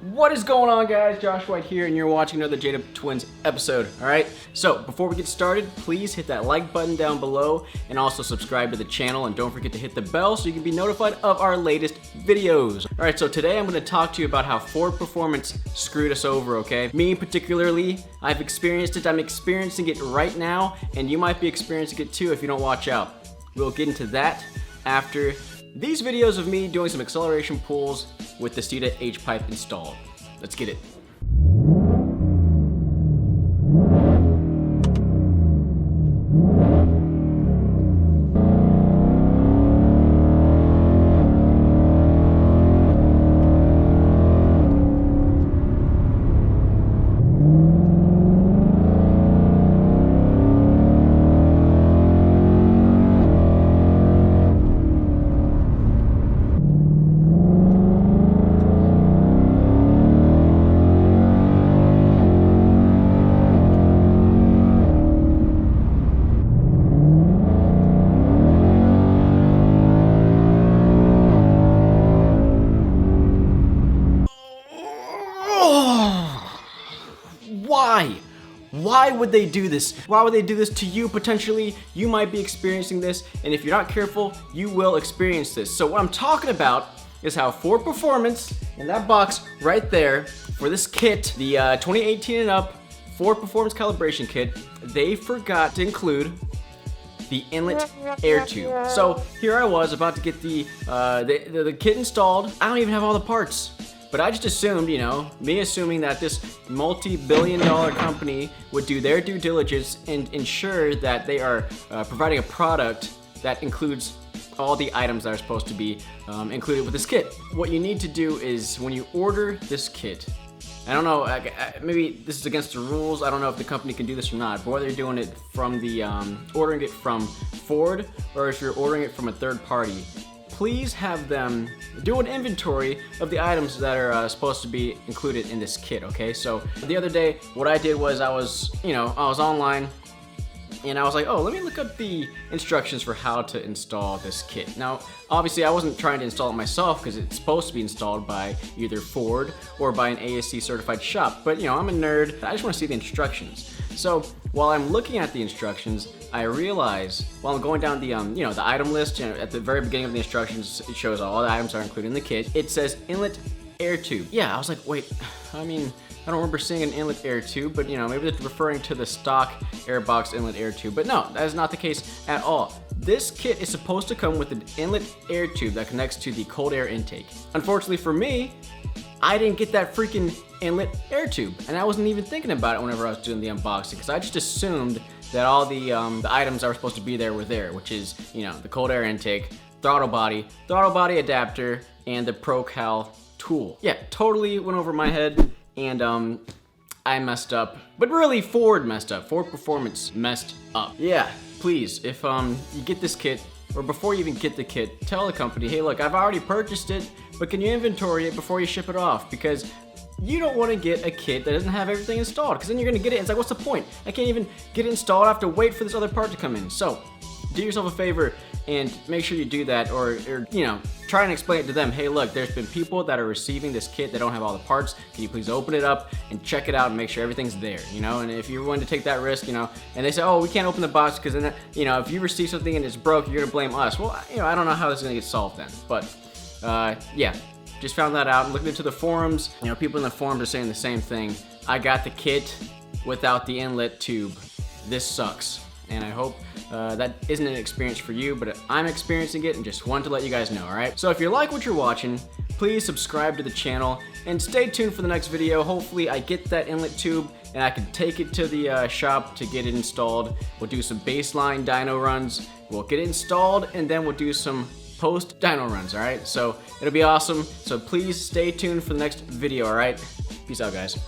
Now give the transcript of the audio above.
What is going on, guys? Josh White here, and you're watching another Jada Twins episode, alright? So, before we get started, please hit that like button down below, and also subscribe to the channel, and don't forget to hit the bell so you can be notified of our latest videos. Alright, so today I'm going to talk to you about how Ford Performance screwed us over, okay? Me particularly, I've experienced it, I'm experiencing it right now, and you might be experiencing it too if you don't watch out. We'll get into that after these videos of me doing some acceleration pulls with the Steeda H-Pipe installed. Let's get it. Why would they do this? Why would they do this to you potentially? You might be experiencing this, and if you're not careful, you will experience this. So what I'm talking about is how Ford Performance, in that box right there, for this kit, the 2018 and up Ford Performance Calibration Kit, they forgot to include the inlet air tube. So here I was about to get the kit installed. I don't even have all the parts. But I just assumed, me assuming that this multi-billion-dollar company would do their due diligence and ensure that they are providing a product that includes all the items that are supposed to be included with this kit. What you need to do is, when you order this kit, I don't know, maybe this is against the rules, I don't know if the company can do this or not, but whether you're doing it from the, ordering it from Ford, or if you're ordering it from a third party, please have them do an inventory of the items that are supposed to be included in this kit, okay? So the other day, what I did was I was online, and I was like, oh, let me look up the instructions for how to install this kit. Now, obviously, I wasn't trying to install it myself because it's supposed to be installed by either Ford or by an ASC certified shop, but I'm a nerd, I just want to see the instructions. So while I'm looking at the instructions, I realize while I'm going down the the item list, at the very beginning of the instructions, it shows all the items are included in the kit. It says inlet air tube. Yeah, I was like, wait, I don't remember seeing an inlet air tube, but maybe they're referring to the stock airbox inlet air tube. But no, that is not the case at all. This kit is supposed to come with an inlet air tube that connects to the cold air intake. Unfortunately for me, I didn't get that freaking inlet air tube, and I wasn't even thinking about it whenever I was doing the unboxing, because I just assumed that all the items that were supposed to be there were there, which is, the cold air intake, throttle body adapter, and the ProCal tool. Yeah, totally went over my head, and I messed up. But really, Ford messed up. Ford Performance messed up. Yeah, please, if you get this kit, or before you even get the kit, tell the company, hey, look, I've already purchased it, but can you inventory it before you ship it off? Because you don't want to get a kit that doesn't have everything installed, because then you're going to get it, and it's like, what's the point? I can't even get it installed, I have to wait for this other part to come in. So, do yourself a favor and make sure you do that, or try and explain it to them. Hey, look, there's been people that are receiving this kit that don't have all the parts. Can you please open it up and check it out and make sure everything's there, and if you're willing to take that risk, and they say, oh, we can't open the box because then, if you receive something and it's broke, you're gonna blame us. Well, I don't know how this is gonna get solved then, but yeah, just found that out and looking into the forums. People in the forums are saying the same thing. I got the kit without the inlet tube. This sucks. And I hope that isn't an experience for you, but I'm experiencing it and just wanted to let you guys know, alright? So if you like what you're watching, please subscribe to the channel and stay tuned for the next video. Hopefully I get that inlet tube and I can take it to the shop to get it installed. We'll do some baseline dyno runs, we'll get it installed, and then we'll do some post dyno runs, alright? So it'll be awesome. So please stay tuned for the next video, alright? Peace out, guys.